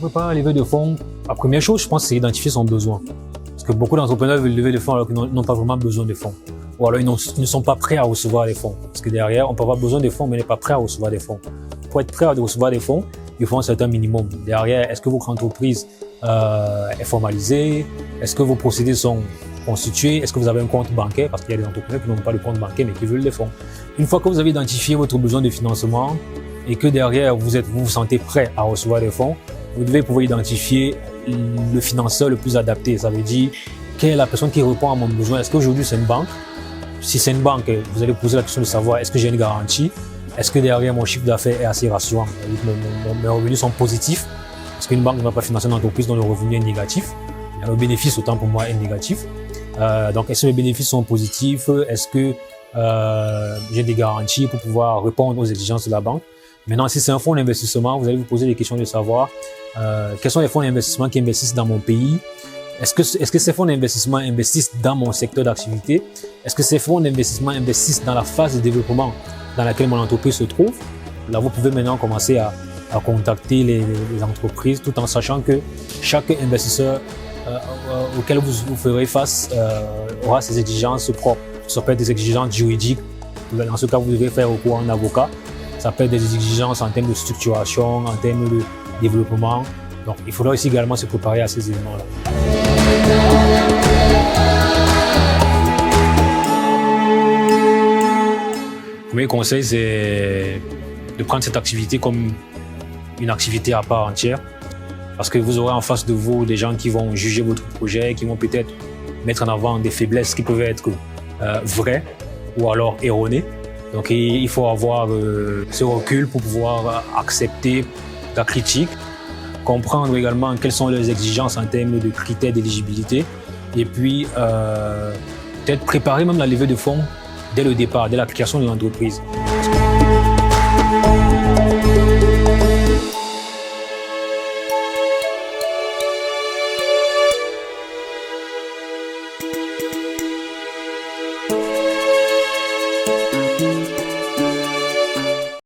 préparer la levée de fonds, la première chose, je pense, c'est identifier son besoin. Parce que beaucoup d'entrepreneurs veulent lever des fonds alors qu'ils n'ont pas vraiment besoin de fonds. Ou alors ils ne sont pas prêts à recevoir les fonds. Parce que derrière, on peut avoir besoin de fonds, mais on n'est pas prêt à recevoir des fonds. Pour être prêt à recevoir des fonds, il faut un certain minimum. Derrière, est-ce que votre entreprise est formalisée? Est-ce que vos procédés sont constitués? Est-ce que vous avez un compte bancaire? Parce qu'il y a des entrepreneurs qui n'ont pas de compte bancaire mais qui veulent des fonds. Une fois que vous avez identifié votre besoin de financement et que derrière vous vous sentez prêt à recevoir des fonds, vous devez pouvoir identifier le financeur le plus adapté. Ça veut dire quelle est la personne qui répond à mon besoin. Est-ce qu'aujourd'hui c'est une banque? Si c'est une banque, vous allez poser la question de savoir est-ce que j'ai une garantie? Est-ce que derrière mon chiffre d'affaires est assez rassurant? Mes revenus sont positifs? Parce qu'une banque ne va pas financer une entreprise dont le revenu est négatif. Le bénéfice, autant pour moi, est négatif. Donc, est-ce que les bénéfices sont positifs? Est-ce que j'ai des garanties pour pouvoir répondre aux exigences de la banque? Maintenant, si c'est un fonds d'investissement, vous allez vous poser des questions de savoir quels sont les fonds d'investissement qui investissent dans mon pays? Est-ce que ces fonds d'investissement investissent dans mon secteur d'activité? Est-ce que ces fonds d'investissement investissent dans la phase de développement dans laquelle mon entreprise se trouve? Là, vous pouvez maintenant commencer à contacter les entreprises tout en sachant que chaque investisseur auquel vous ferez face aura ses exigences propres. Ça peut être des exigences juridiques. Dans ce cas, vous devez faire recours à un avocat. Ça peut être des exigences en termes de structuration, en termes de développement. Donc, il faudra aussi également se préparer à ces éléments-là. Le premier conseil, c'est de prendre cette activité comme une activité à part entière. Parce que vous aurez en face de vous des gens qui vont juger votre projet, qui vont peut-être mettre en avant des faiblesses qui peuvent être vraies ou alors erronées. Donc, il faut avoir ce recul pour pouvoir accepter la critique, comprendre également quelles sont les exigences en termes de critères d'éligibilité et puis peut-être préparer même la levée de fonds dès le départ, dès l'application de l'entreprise.